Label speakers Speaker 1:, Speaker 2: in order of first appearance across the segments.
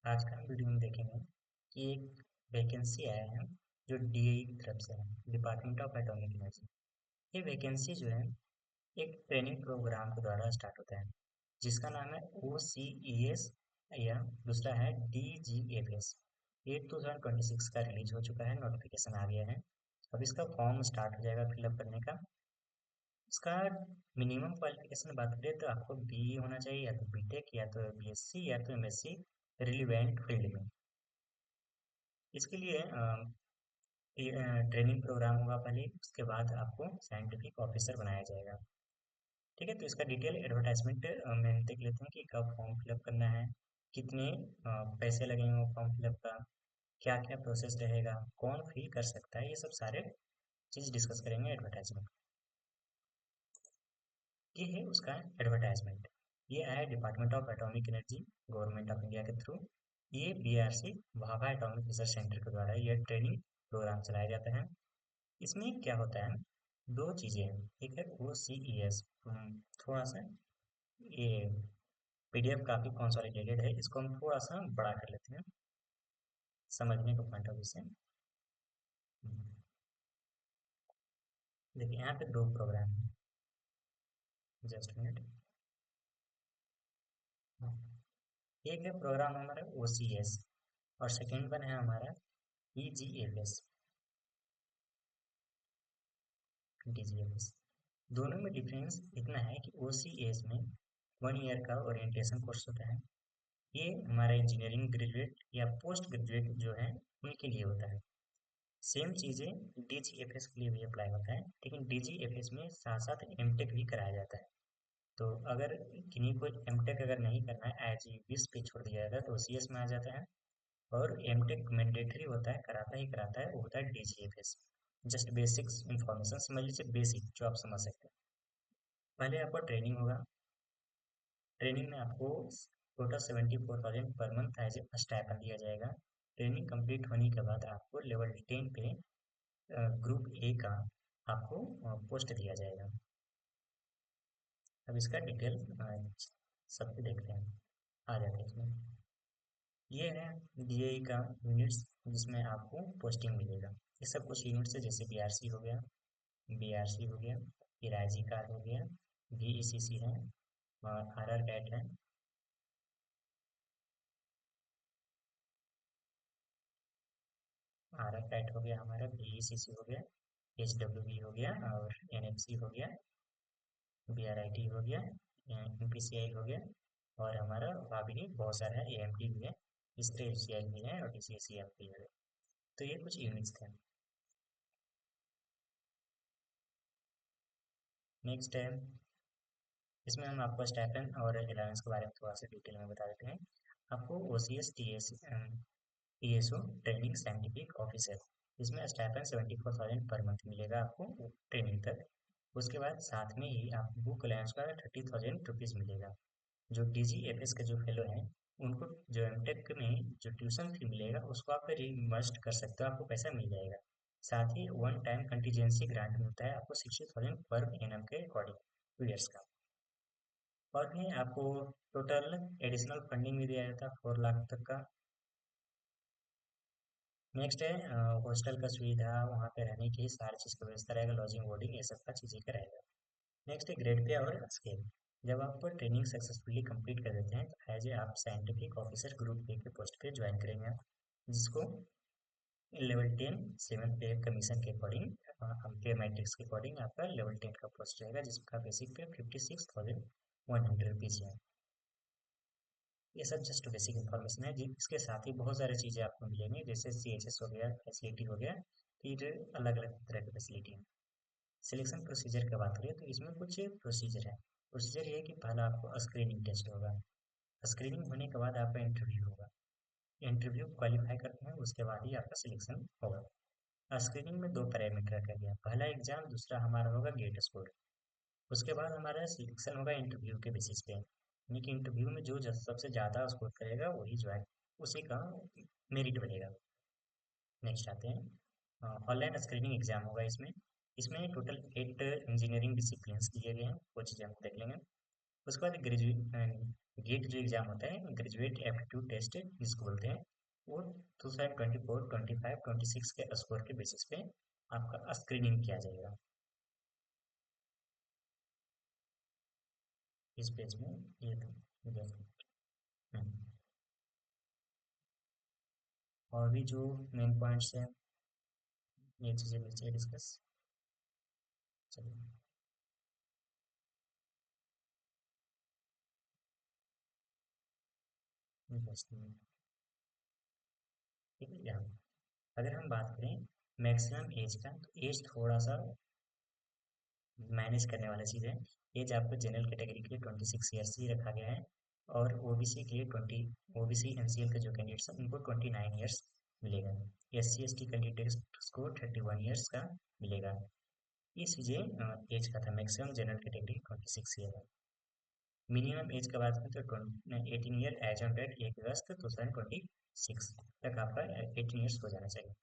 Speaker 1: आज का हम वीडियो में देखेंगे कि एक वैकेंसी आया है जो डीएई की तरफ से है, डिपार्टमेंट ऑफ एटॉमिक एनर्जी। ये वैकेंसी जो है एक ट्रेनिंग प्रोग्राम के द्वारा स्टार्ट होता है जिसका नाम है OCES या दूसरा है DGFS। ये 2026 का रिलीज हो चुका है, नोटिफिकेशन आ गया है। अब इसका फॉर्म स्टार्ट हो जाएगा फिलअप करने का। इसका मिनिमम क्वालिफिकेशन बात करें तो आपको BE होना चाहिए, या तो बीटेक या तो BSc या तो MSc रिलीवेंट फील्ड में। इसके लिए ट्रेनिंग प्रोग्राम होगा पहले, उसके बाद आपको साइंटिफिक ऑफिसर बनाया जाएगा। ठीक है, तो इसका डिटेल एडवर्टाइजमेंट में देख लेते हैं कि कब फॉर्म फिलअप करना है, कितने पैसे लगेंगे फॉर्म फिलअप का, क्या क्या प्रोसेस रहेगा, कौन फिल कर सकता है, ये सब सारे चीज डिस्कस करेंगे एडवर्टाइजमेंट। ये है उसका एडवर्टाइजमेंट। ये आया department of atomic energy, government of India के थ्रू। ये BRC Bhabha atomic research centre के द्वारा यह ट्रेनिंग प्रोग्राम चलाया जाता है। इसमें क्या होता है, दो चीजें हैं। एक है OCES, थोड़ा सा ये PDF काफी कंसोलिडेटेड है, इसको हम थोड़ा सा बड़ा कर लेते हैं समझने के पॉइंट ऑफ व्यू से। देखिए यहाँ पे दो प्रोग्राम है, जस्ट मिनट। एक है प्रोग्राम हमारा OCS और सेकेंड वन है हमारा DGFS। DGFS दोनों में डिफरेंस इतना है कि OCS में 1 ईयर का ओरिएंटेशन कोर्स होता है। ये हमारा इंजीनियरिंग ग्रेजुएट या पोस्ट ग्रेजुएट जो है उनके लिए होता है। सेम चीज़ें DGFS के लिए भी अप्लाई होता है, लेकिन DGFS में साथ साथ एमटेक भी कराया जाता है। तो अगर किन्हीं को एमटेक अगर नहीं करना है, एज विश पे छोड़ दिया जाता है तो OCS में आ जाता है। और एमटेक मैंडेटरी होता है, कराता ही कराता है, वो होता है DGFS। जस्ट बेसिक्स इंफॉर्मेशन समझ लीजिए, बेसिक जो आप समझ सकते हैं। पहले आपको ट्रेनिंग होगा। ट्रेनिंग में आपको total 74,000 per month as a stipend दिया जाएगा। ट्रेनिंग कंप्लीट होने के बाद आपको लेवल 10 पे ग्रुप ए का आपको पोस्ट दिया जाएगा। अब इसका डिटेल सब पे देखते हैं, आ जाते हैं इसमें। ये है DAE का यूनिट्स जिसमें आपको पोस्टिंग मिलेगा। ये सब कुछ यूनिट्स है, जैसे BRC हो गया, इराजी कार हो गया, VECC है और RR कैट है। RR कैट हो गया हमारा, VECC हो गया, HWB हो गया और NFC हो गया, BRIT हो गया, MPCI हो गया और हमारा वहाँ भी नहीं, बहुत सारा है, AMT भी है, इस तरह HCL भी है और DCCM भी है। तो ये कुछ यूनिट्स थे। नेक्स्ट है, इसमें हम आपको स्टाइपेंड और अलाउंस के बारे में थोड़ा सा डिटेल में बता देते हैं। आपको OCS TSO training scientific officer, इसमें स्टाइपेंड 74,000 पर मंथ मिलेगा आपको ट्रेनिंग तक। उसके बाद साथ में ही आपको बुक अलाउंस का 30,000 रुपीज़ मिलेगा। जो DGFS के जो फेलो हैं उनको जो एमटेक में जो ट्यूशन फी मिलेगा उसको आप रिइंबर्स्ड कर सकते हो, आपको पैसा मिल जाएगा। साथ ही वन टाइम कंटीजेंसी ग्रांट मिलता है आपको 60,000 पर एनम के अकॉर्डिंग 2 ईयर्स का। और भी आपको टोटल एडिशनल फंडिंग भी दिया जाता है 4 लाख तक का। नेक्स्ट है हॉस्टल का सुविधा, वहाँ पे रहने की सारी चीज़ की व्यवस्था रहेगा, लॉजिंग बोर्डिंग ये सब का चीज़ें का रहेगा। नेक्स्ट है ग्रेड पे और स्केल। जब आप ट्रेनिंग सक्सेसफुली कंप्लीट कर देते हैं तो एज ए आप साइंटिफिक ऑफिसर ग्रुप ए के पोस्ट पे ज्वाइन करेंगे आप, जिसको लेवल 10 7 पे कमीशन के अकॉर्डिंग, पे मैट्रिक्स के अकॉर्डिंग आपका लेवल 10 का पोस्ट रहेगा, जिसका बेसिक पे 56,100 रुपीज़ है। ये सब जस्ट बेसिक इन्फॉर्मेशन है जी। इसके साथ ही बहुत सारी चीज़ें आपको मिलेंगी, जैसे CHS हो गया, फैसिलिटी हो गया, फिर अलग अलग तरह की फैसिलिटी है। सिलेक्शन प्रोसीजर की बात करें तो इसमें कुछ प्रोसीजर है। प्रोसीजर ये है कि पहला आपको स्क्रीनिंग टेस्ट होगा। स्क्रीनिंग होने के बाद आपका इंटरव्यू होगा। इंटरव्यू क्वालिफाई करते हैं उसके बाद ही आपका सिलेक्शन होगा। स्क्रीनिंग में दो पैरामीटर रखा गया, पहला एग्जाम, दूसरा हमारा होगा गेट स्कोर। उसके बाद हमारा सिलेक्शन होगा इंटरव्यू के बेसिस पे, यानी कि इंटरव्यू में जो सबसे ज़्यादा स्कोर करेगा वही जो है उसी का मेरिट बनेगा। नेक्स्ट आते हैं, ऑनलाइन स्क्रीनिंग एग्जाम होगा इसमें। इसमें टोटल 8 इंजीनियरिंग डिसिप्लिन्स दिए गए हैं, वो चीज़ें हम देख लेंगे। उसके बाद ग्रेजुएट गेट जो एग्जाम होता है, ग्रेजुएट एप्टीट्यूड टेस्ट जिसको बोलते हैं, वो 2024, 25, 26 के स्कोर के बेसिस पे आपका स्क्रीनिंग किया जाएगा। इस पेज में ये था। हम्म। और भी जो मेन पॉइंट्स हैं, ये चीज़ें नीचे डिस्कस। चलिए। इन्वेस्टमेंट, ठीक है। यहाँ अगर हम बात करें मैक्सिमम एज का, तो एज थोड़ा सा मैनेज करने वाला चीज़ है। एज आपको जनरल कैटेगरी के लिए 26 ईयर्स ही रखा गया है, और ओबीसी के लिए 20, ओबीसी एनसीएल के जो कैंडिडेट्स हैं उनको 29 ईयर्स मिलेगा। एससी एसटी कैंडिडेट्स को 31 ईयर्स का मिलेगा। ये चीज़ें एज का था। मैक्सिमम जनरल कैटेगरी 26 ईयर है। मिनिमम एज का बात करें तो 18 ईयर एज ऑन डेट 1 अगस्त 2026 तक आपका 18 ईयर्स हो जाना चाहिए।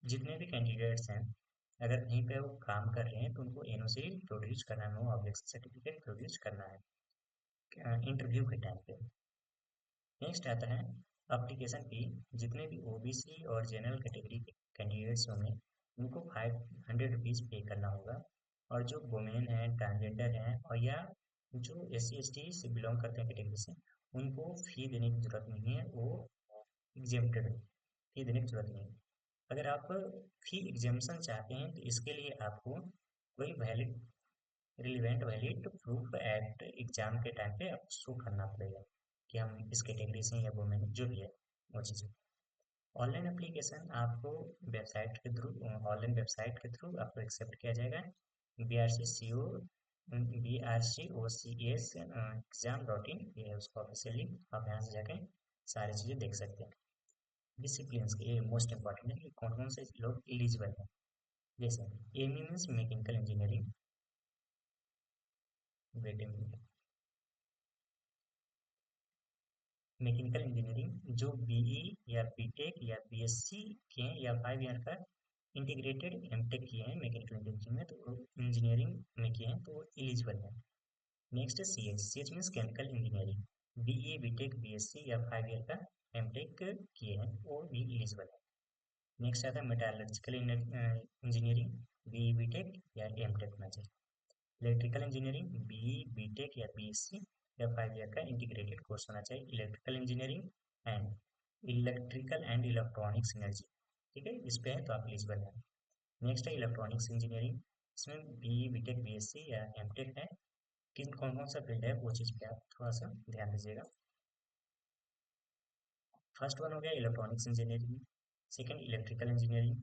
Speaker 1: जितने भी कैंडिडेट्स हैं, अगर कहीं पे वो काम कर रहे हैं तो उनको एनओसी प्रोड्यूस करना है, नो ऑब्जेक्शन सर्टिफिकेट प्रोड्यूस करना है इंटरव्यू के टाइम पे। नेक्स्ट आता है एप्लीकेशन फी। जितने भी ओबीसी और जनरल कैटेगरी के कैंडिडेट्स होंगे उनको 500 रुपीज़ पे करना होगा। और जो वुमेन हैं, ट्रांसजेंडर हैं, और या जो एस सी एस टी से बिलोंग करते हैं कैटेगरी से, उनको फी देने की जरूरत नहीं है, वो एग्जेम्प्टेड है, फी देने की जरूरत नहीं है। अगर आप फी एग्जामेशन चाहते हैं तो इसके लिए आपको कोई valid relevant valid proof at exam के टाइम पे आपको शो करना पड़ेगा कि हम इस कैटेगरी से हैं या वुमेन जो भी है वो चीज़ें। ऑनलाइन एप्लीकेशन आपको वेबसाइट के थ्रू, ऑनलाइन वेबसाइट के थ्रू आपको एक्सेप्ट किया जाएगा। BRCOCS एग्जाम.in, ये है उसका ऑफिशियल लिंक। आप यहाँ से जाके सारी चीज़ें देख सकते हैं। डिसिप्लिन के, ये मोस्ट इंपॉर्टेंट है कि कौन कौन से लोग एलिजिबल हैं। जैसे ME means mechanical engineering, waiting, mechanical engineering जो बीई या बीटेक या बीएससी किए हैं या 5 ईयर का इंटीग्रेटेड एमटेक किए हैं मैकेनिकल इंजीनियरिंग में, तो इंजीनियरिंग में किए हैं तो वो एलिजिबल है। नेक्स्ट है CH. CH means chemical engineering, BE BTech BSc या 5 ईयर का एमटेक किए हैं वो भी एलिजिबल है। नेक्स्ट आता है मेटालर्जिकल इंजीनियरिंग, बीई बीटेक या एमटेक होना चाहिए। इलेक्ट्रिकल इंजीनियरिंग बीई बीटेक या बीएससी या 5 ईयर का इंटीग्रेटेड कोर्स होना चाहिए। Electrical engineering and electrical and electronics energy, ठीक है, इस पे है तो आप एलिजिबल है। नेक्स्ट है इलेक्ट्रॉनिक्स इंजीनियरिंग, इसमें बीई बीटेक बीएससी या एमटेक है। किन कौन कौन सा फील्ड है वो चीज़ पे आप थोड़ा सा ध्यान दीजिएगा। फर्स्ट वन हो गया electronics engineering, second electrical engineering,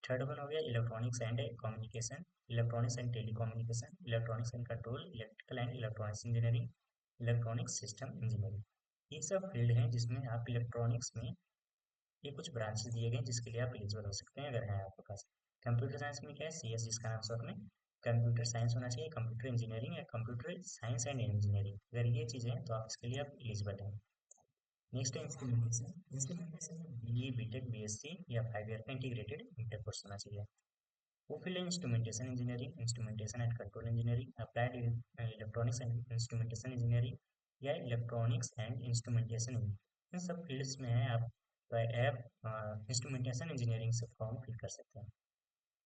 Speaker 1: third one हो गया electronics and communication, electronics and telecommunication, electronics and control, electrical and electronics engineering, electronics system engineering. ये सब फील्ड हैं जिसमें आप इलेक्ट्रॉनिक्स में ये कुछ ब्रांचेस दिए गए हैं जिसके लिए आप एलिजिबल हो सकते हैं अगर है आपके पास। कंप्यूटर साइंस में क्या है, सीएस जिसका नाम शॉर्ट में कंप्यूटर साइंस होना चाहिए, कंप्यूटर इंजीनियरिंग या कंप्यूटर साइंस एंड इंजीनियरिंग, अगर ये चीज़ें हैं तो आप इसके लिए आप एलिजिबल हैं। नेक्स्ट है इंस्ट्रूमेंटेशन। इंस्ट्रूमेंटेशन में बीई बीटेक बीएससी या 5 ईयर का इंटीग्रेटेड इंटर कोर्स होना चाहिए। वो फील्ड है instrumentation engineering, instrumentation and control engineering, applied electronics and instrumentation engineering या इलेक्ट्रॉनिक्स एंड इंस्ट्रूमेंटेशन इंजीनियरिंग। इन सब फील्ड्स में है आप ऐप इंस्ट्रूमेंटेशन इंजीनियरिंग से फॉर्म फिल कर सकते हैं।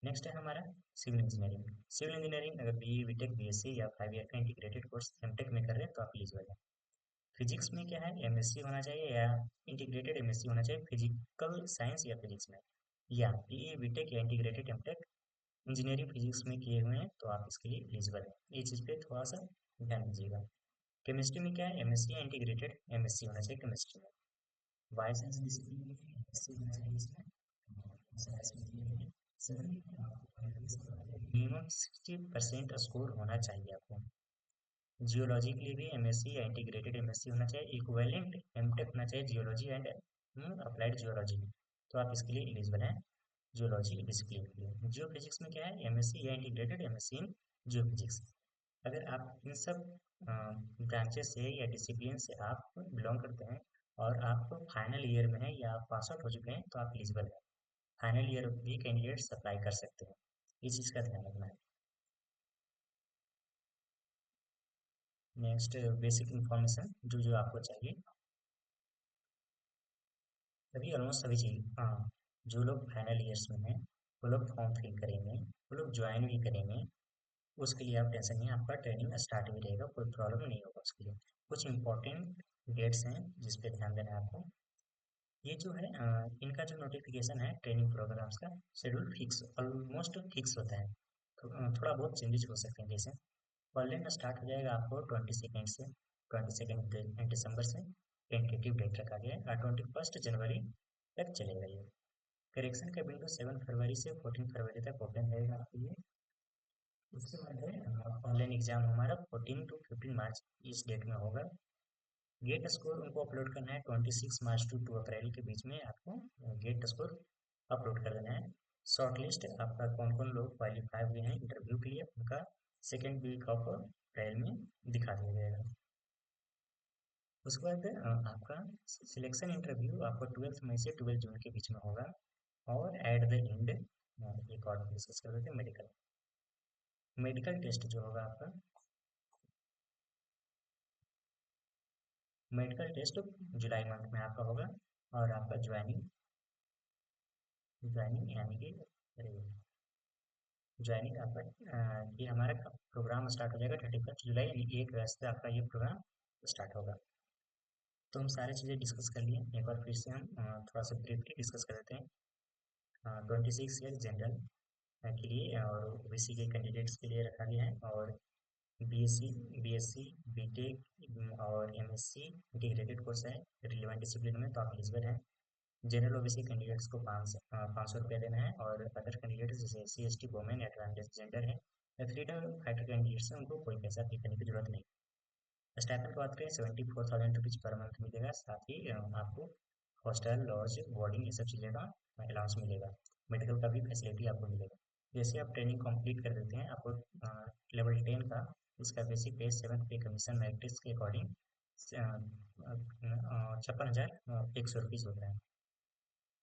Speaker 1: नेक्स्ट है हमारा सिविल इंजीनियरिंग। सिविल इंजीनियरिंग अगर बीई बीटेक बीएससी या 5 ईयर का इंटीग्रेटेड कोर्स एमटेक में कर रहे हैं तो आप एलिजिबल है। फिजिक्स में क्या है, एमएससी होना चाहिए या इंटीग्रेटेड एमएससी होना चाहिए फिजिकल साइंस या फिजिक्स में, या बीई बीटेक या इंटीग्रेटेड एमटेक इंजीनियरिंग फिजिक्स में किए हुए हैं तो आप इसके लिए एलिजिबल है। ये चीज़ पे थोड़ा सा ध्यान दीजिएगा। केमिस्ट्री में क्या है, एमएससी या इंटीग्रेटेड एमएससी होना चाहिए केमिस्ट्री में। बायो साइंस डिसिप्लिन में एमएससी होना चाहिए इसमें, साइंस में किए हुए हैं। सभी मिनिमम 60% स्कोर होना चाहिए आपको। जियोलॉजी के लिए भी एमएससी या इंटीग्रेटेड एमएससी होना चाहिए, इक्विवेलेंट एमटेक होना चाहिए जियोलॉजी एंड अप्लाइड जियोलॉजी में, तो आप इसके लिए एलिजिबल हैं जियोलॉजी डिसिप्लिन के लिए। जियो फिजिक्स में क्या है, एमएससी या integrated MSc in Jio physics. अगर आप इन सब ब्रांचेस से या डिसिप्लिन से आप बिलोंग करते हैं और आप फाइनल ईयर में हैं या आप पास आउट हो चुके हैं तो आप एलिजिबल हैं। फाइनल ईयर भी कैंडिडेट्स अप्लाई कर सकते हैं। इस चीज़ का ध्यान रखना है। नेक्स्ट बेसिक इन्फॉर्मेशन जो जो आपको चाहिए, सभी ऑलमोस्ट सभी चीज, हाँ। जो लोग फाइनल ईयर्स में हैं वो लोग फॉर्म फिल करेंगे, वो लोग ज्वाइन भी करेंगे। उसके लिए आप टेंशन नहीं, आपका ट्रेनिंग स्टार्ट भी रहेगा, कोई प्रॉब्लम नहीं होगा उसके लिए। कुछ इंपॉर्टेंट डेट्स हैं जिस पे ध्यान देना है आपको। ये जो है इनका जो नोटिफिकेशन है ट्रेनिंग प्रोग्राम्स का, शेड्यूल फिक्स, ऑलमोस्ट फिक्स होता है। तो, थोड़ा बहुत चेंजेस हो सकते हैं। जैसे ऑनलाइन स्टार्ट हो जाएगा आपको 22 से, 22 दिसंबर से टेंटेटिव डेट रखा गया है, और 21 जनवरी तक चलेगा ये। करेक्शन का विंडो 7 फरवरी से 14 फरवरी तक ओपन रहेगा आपके लिए। उसके बाद है ऑनलाइन एग्जाम हमारा 14 to 15 मार्च इस डेट में होगा। गेट स्कोर उनको अपलोड करना है 26 मार्च to 2 अप्रैल के बीच में, आपको गेट स्कोर अपलोड कर देना है। शॉर्ट लिस्ट आपका कौन कौन लोग क्वालिफाई हुए हैं इंटरव्यू के लिए, उनका सेकेंड वीक ऑफ अप्रैल में दिखा दिया जाएगा। उसके बाद आपका सिलेक्शन इंटरव्यू आपको 12 मई से 12 जून के बीच में होगा। और एट द एंड एक और डिस्कस कर लेते हैं, मेडिकल। मेडिकल टेस्ट जो होगा आपका, मेडिकल टेस्ट जुलाई मंथ में आपका होगा। और आपका ज्वाइनिंग, ज्वाइनिंग यानी कि ज्वाइनिंग आपका ये हमारा प्रोग्राम स्टार्ट हो जाएगा 31 जुलाई, यानी 1 अगस्त से आपका ये प्रोग्राम स्टार्ट होगा। तो हम सारी चीज़ें डिस्कस कर लिए, एक बार फिर से हम थोड़ा सा ब्रीफली डिस्कस कर लेते हैं। 26 ईयर जनरल के लिए और ओबीसी के कैंडिडेट्स के लिए रखा गया है। और बीएससी, बीएससी, बीटेक और एमएससी इंटीग्रेटेड कोर्स है रिलेवेंट डिसिप्लिन में, तो आप एलिजिबल हैं। जनरल ओबीसी कैंडिडेट्स को 500 रुपया देना है, और अदर कैंडिडेट्स जैसे S C S T women या ट्रांसजेंडर है या फ्रीडम फाइटर कैंडिडेट्स हैं, उनको कोई पैसा पे करने की जरूरत नहीं। स्टाइपेंड की बात करें 74,000 रुपीज पर मंथ मिलेगा, साथ ही आपको हॉस्टल लॉज बोर्डिंग ये सब चीज़ें का अलाउंस मिलेगा। मेडिकल का भी फैसिलिटी आपको मिलेगा। जैसे आप ट्रेनिंग कंप्लीट कर देते हैं, आपको लेवल 10 का इसका बेसिक पे 7th पे कमीशन मैट्रिक्स के अकॉर्डिंग 56,100 रुपीज़ होता है।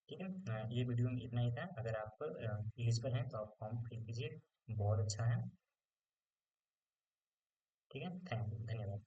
Speaker 1: ठीक है। ये वीडियो में इतना ही था। अगर आप एलिजिबल हैं तो आप फॉर्म फिल कीजिए, बहुत अच्छा है। ठीक है, थैंक यू, धन्यवाद।